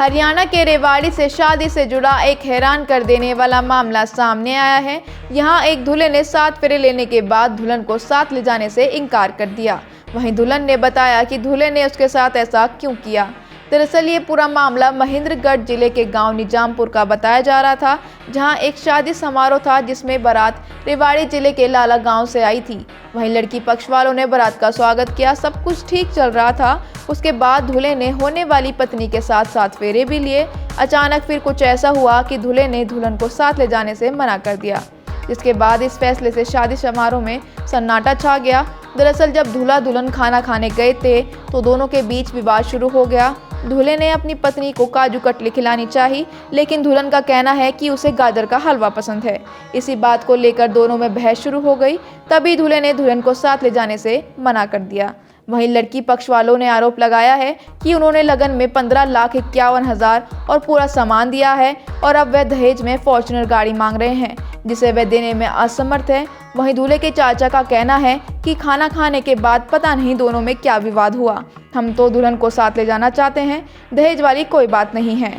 हरियाणा के रेवाड़ी से शादी से जुड़ा एक हैरान कर देने वाला मामला सामने आया है। यहां एक दूल्हे ने 7 फेरे लेने के बाद दुल्हन को साथ ले जाने से इनकार कर दिया। वहीं दुल्हन ने बताया कि दूल्हे ने उसके साथ ऐसा क्यों किया। दरअसल ये पूरा मामला महेंद्रगढ़ जिले के गांव निजामपुर का बताया जा रहा था, जहां एक शादी समारोह था जिसमें बारात रेवाड़ी जिले के लाला गांव से आई थी। वहीं लड़की पक्ष वालों ने बारात का स्वागत किया, सब कुछ ठीक चल रहा था। उसके बाद दूल्हे ने होने वाली पत्नी के साथ 7 फेरे भी लिए। अचानक फिर कुछ ऐसा हुआ कि दूल्हे ने दुल्हन को साथ ले जाने से मना कर दिया, जिसके बाद इस फैसले से शादी समारोह में सन्नाटा छा गया। दरअसल जब दूल्हा दुल्हन खाना खाने गए थे तो दोनों के बीच विवाद शुरू हो गया। दूल्हे ने अपनी पत्नी को काजू कतली खिलानी चाहिए, लेकिन दुल्हन का कहना है कि उसे गाजर का हलवा पसंद है। इसी बात को लेकर दोनों में बहस शुरू हो गई। तभी दूल्हे ने दुल्हन को साथ ले जाने से मना कर दिया। वहीं लड़की पक्ष वालों ने आरोप लगाया है कि उन्होंने लगन में 15,51,000 और पूरा सामान दिया है और अब वह दहेज में फॉर्च्यूनर गाड़ी मांग रहे हैं, जिसे वह देने में असमर्थ है। वहीं दूल्हे के चाचा का कहना है कि खाना खाने के बाद पता नहीं दोनों में क्या विवाद हुआ। हम तो दुल्हन को साथ ले जाना चाहते हैं, दहेज वाली कोई बात नहीं है।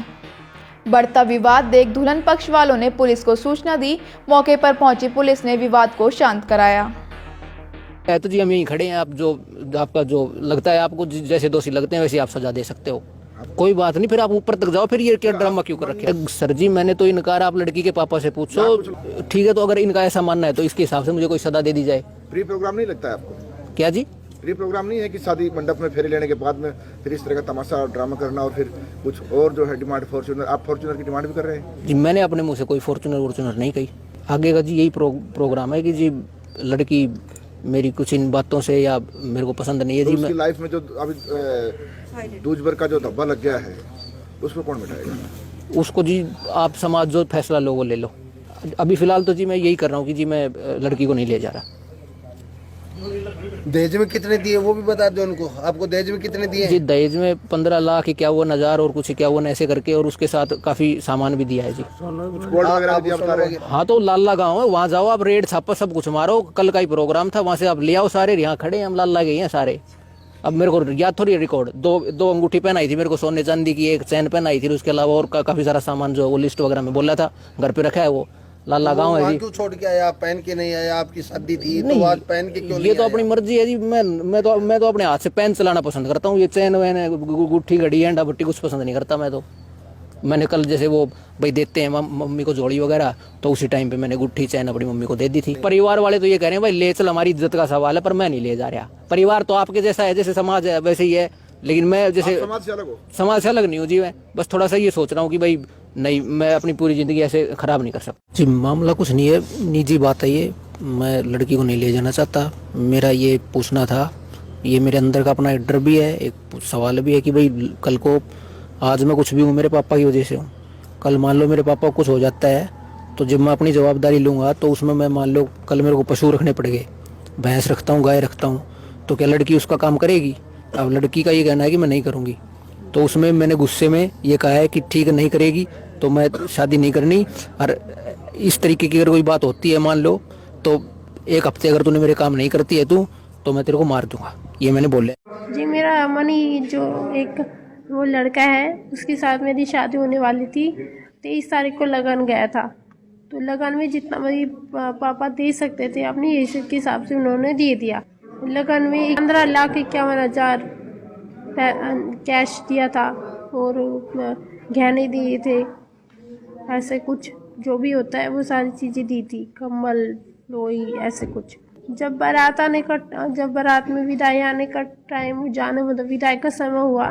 बढ़ता विवाद देख दुल्हन पक्ष वालों ने पुलिस को सूचना दी। मौके पर पहुंची पुलिस ने विवाद को शांत कराया। तो जी हम यहीं खड़े हैं। आप जो आपका जो लगता है, आपको जैसे दोषी लगते हैं वैसे आप सजा दे सकते हो, कोई बात नहीं। फिर आप ऊपर तक जाओ, फिर ये क्या ड्रामा क्यों कर रखे? सर जी मैंने तो इनकार, आप लड़की के पापा से पूछो। ठीक है, तो अगर इनका ऐसा मानना है तो इसके हिसाब से मुझे कोई सजा दे दी जाए। प्री प्रोग्राम नहीं लगता है आपको? क्या जी? प्री प्रोग्राम नहीं है कि शादी मंडप में फेरे लेने के बाद में फिर इस तरह का तमाशा और ड्रामा करना और फिर कुछ और जो है डिमांड फॉर्च्यूनर, आप फॉर्च्यूनर की डिमांड भी कर रहे हैं? जी मैंने अपने मुँह से कोई फॉर्च्यूनर वॉर्च्यूनर नहीं कही। आगे का जी यही प्रोग्राम है कि जी लड़की मेरी कुछ इन बातों से या मेरे को पसंद नहीं है तो जी। उसकी लाइफ में जो अभी दूज भर का जो धब्बा लग गया है उसको कौन मिटाएगा? उसको जी आप समाज जो फैसला लो वो ले लो। अभी फिलहाल तो जी मैं यही कर रहा हूँ कि जी मैं लड़की को नहीं ले जा रहा। दहेज में कितने दिए वो भी बता दो उनको। आपको दहेज में कितने दिए? जी दहेज में 15,51,000 और कुछ 51 ऐसे करके, और उसके साथ काफी सामान भी दिया है जी। गोल्ड वगैरह दिया बता रहे हैं? हाँ तो लाला गांव है, वहाँ जाओ आप, रेड छापा सब कुछ मारो। कल का ही प्रोग्राम था, वहाँ से आप ले आओ सारे। यहाँ खड़े हैं हम, लाला गए हैं सारे। अब मेरे को याद थोड़ी रिकॉर्ड, दो अंगूठी पहनाई थी मेरे को सोने चांदी की, एक चैन पहनाई थी, उसके अलावा और काफी सारा सामान जो वो लिस्ट वगैरह में बोला था घर पे रखा है। वो लाला गांव है जी। क्यों छोड़ के आया? आप पहन के नहीं आया? आपकी शादी थी तो आज पहन के क्यों? ये तो अपनी मर्जी है जी। मैं तो अपने हाथ से पेन चलाना पसंद करता हूँ। ये चैन वैन गुट्ठी घड़ी अंडा भट्टी कुछ पसंद नहीं करता मैं तो। मैंने कल जैसे वो भाई देते हैं मम्मी को जोड़ी वगैरह, तो उसी टाइम पे मैंने गुट्ठी चैन अपनी मम्मी को दे दी थी। परिवार वाले तो ये कह रहे हैं भाई ले चल, हमारी इज्जत का सवाल है, पर मैं नहीं ले जा रहा। परिवार तो आपके जैसा है, जैसे समाज है वैसे ही है, लेकिन मैं जैसे समाज से अलग हो? समाज से अलग नहीं हूँ जी। मैं बस थोड़ा सा ये सोच रहा हूँ कि भाई नहीं, मैं अपनी पूरी जिंदगी ऐसे खराब नहीं कर सकता जी। मामला कुछ नहीं है, निजी बात है ये। मैं लड़की को नहीं ले जाना चाहता। मेरा ये पूछना था, ये मेरे अंदर का अपना एक डर भी है, एक सवाल भी है कि भाई कल को आज मैं कुछ भी हूँ मेरे पापा की वजह से हूँ। कल मान लो मेरे पापा को कुछ हो जाता है तो जब मैं अपनी जवाबदारी लूँगा तो उसमें मैं मान लो कल मेरे को पशु रखने पड़ेंगे, भैंस रखता हूँ, गाय रखता हूँ, तो क्या लड़की उसका काम करेगी? अब लड़की का ये कहना है कि मैं नहीं करूँगी, तो उसमें मैंने गुस्से में ये कहा है कि ठीक है नहीं करेगी तो मैं शादी नहीं करनी। और इस तरीके की अगर कोई बात होती है मान लो, तो 1 हफ्ते अगर तूने मेरे काम नहीं करती है तो मैं तेरे को मार दूंगा, ये मैंने बोले जी। मेरा मनी जो एक वो लड़का है उसके साथ मेरी शादी होने वाली थी। 23 तारीख को लगन गया था, तो लगन में जितना मेरी पापा दे सकते थे अपनी हैसियत के हिसाब से उन्होंने दे दिया। लगन में 15,51,000 कैश दिया था और गहने दिए थे, ऐसे कुछ जो भी होता है वो सारी चीज़ें दी थी, कम्बल लोई ऐसे कुछ। जब बारात में विदाई आने का टाइम, जाने मतलब विदाई का समय हुआ,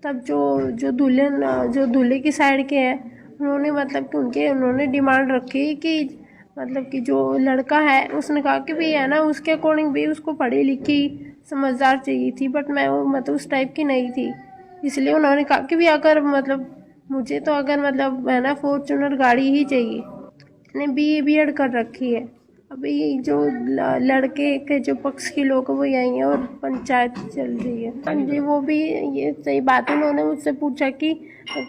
तब जो दूल्हे की साइड के हैं उन्होंने मतलब कि उन्होंने डिमांड रखी कि मतलब कि जो लड़का है उसने कहा कि भी है ना उसके अकॉर्डिंग भी उसको पढ़ी लिखी समझदार चाहिए थी, बट मैं वो मतलब उस टाइप की नहीं थी। इसलिए उन्होंने कहा कि भी अगर मतलब मुझे तो अगर मतलब है ना फॉर्च्यूनर गाड़ी ही चाहिए। मैंने BA कर रखी है। अभी जो लड़के के जो पक्ष के लोग वो यही हैं और पंचायत चल रही है। हाँ जी, वो भी ये सही बात है। उन्होंने मुझसे पूछा कि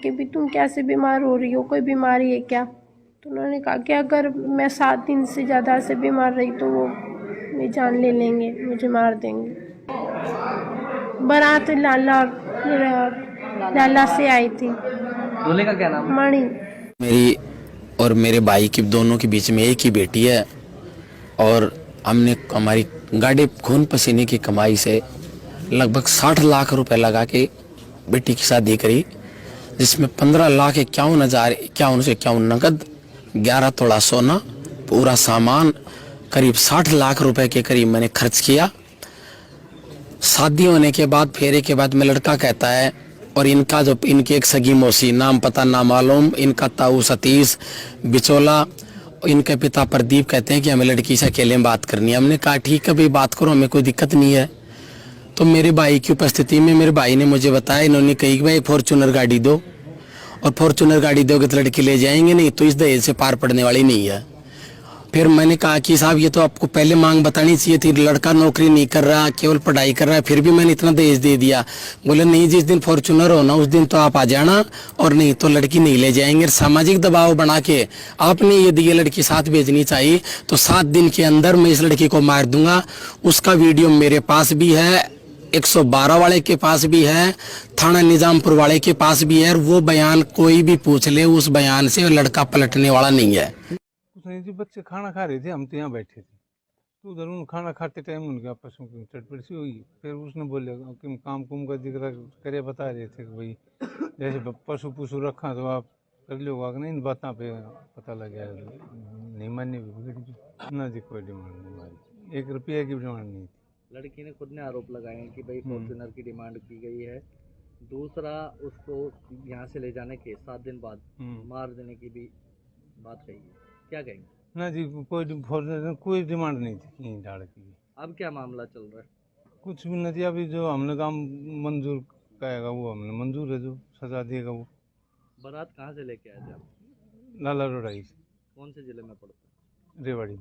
भी तुम कैसे बीमार हो रही हो, कोई बीमारी है क्या? तो उन्होंने कहा कि अगर मैं 7 दिन से ज़्यादा से बीमार रही तो वो मेरी जान ले लेंगे, मुझे मार देंगे। बारात लाला से आई थी। दूल्हे का क्या नाम है? मणि। मेरी और मेरे भाई की दोनों के बीच में एक ही बेटी है और हमने हमारी गाड़ी खून पसीने की कमाई से लगभग 60 लाख रुपए लगा के बेटी की शादी करी, जिसमें 15,51,51 नकद, 11 तोला सोना, पूरा सामान, करीब 60 लाख रुपए के करीब मैंने खर्च किया। शादी होने के बाद, फेरे के बाद में लड़का कहता है, और इनका जो इनकी एक सगी मौसी, नाम पता ना मालूम, इनका ताऊ सतीश बिचौला, इनके पिता प्रदीप कहते हैं कि हमें लड़की से अकेले में बात करनी है। हमने कहा ठीक है भाई, बात करो, हमें कोई दिक्कत नहीं है। तो मेरे भाई की उपस्थिति में मेरे भाई ने मुझे बताया, इन्होंने कही कि भाई फॉर्च्यूनर गाड़ी दो, और फॉर्च्यूनर गाड़ी दोगे तो लड़की ले जाएंगे, नहीं तो इस दहेज से पार पड़ने वाली नहीं है। फिर मैंने कहा कि साहब ये तो आपको पहले मांग बतानी चाहिए थी, लड़का नौकरी नहीं कर रहा, केवल पढ़ाई कर रहा है, फिर भी मैंने इतना दहेज दे दिया। बोले नहीं, जिस दिन फॉर्च्यूनर हो ना उस दिन तो आप आ जाना, और नहीं तो लड़की नहीं ले जाएंगे। सामाजिक दबाव बना के आपने यदि ये लड़की साथ भेजनी चाहिए तो 7 दिन के अंदर मैं इस लड़की को मार दूंगा। उसका वीडियो मेरे पास भी है, 112 वाले के पास भी है, थाना निजामपुर वाले के पास भी है, और वो बयान कोई भी पूछ ले, उस बयान से लड़का पलटने वाला नहीं है। कुछ नहीं जी, बच्चे खाना खा रहे थे, हम तो यहाँ बैठे थे, तो उधर उन खाना खाते टाइम उनके आपस में चटपट सी हुई। फिर उसने बोले कि काम कुम का जिक्र करे, बता रहे थे कि भाई जैसे पशु पुशु रखा तो आप कर लो, नहीं बातों पे पता लग गया, नहीं मानने भी ना जी, कोई डिमांड नहीं हमारी, 1 रुपये की डिमांड नहीं थी। लड़की ने खुद ने आरोप लगाए हैं कि भाई फॉर्च्यूनर की डिमांड की गई है। दूसरा, उसको यहाँ से ले जाने के 7 दिन बाद मार देने की भी बात कही है, क्या कहेंगे? ना जी, कोई डिमांड नहीं थी कहीं झाड़ की। अब क्या मामला चल रहा है? कुछ भी नहीं, अभी जो हमने काम मंजूर कहेगा वो हमने मंजूर है, जो सजा देगा वो। बारात कहाँ से लेके आए थे आप? लाला रोडाई से। कौन से जिले में पड़ता है? रेवाड़ी।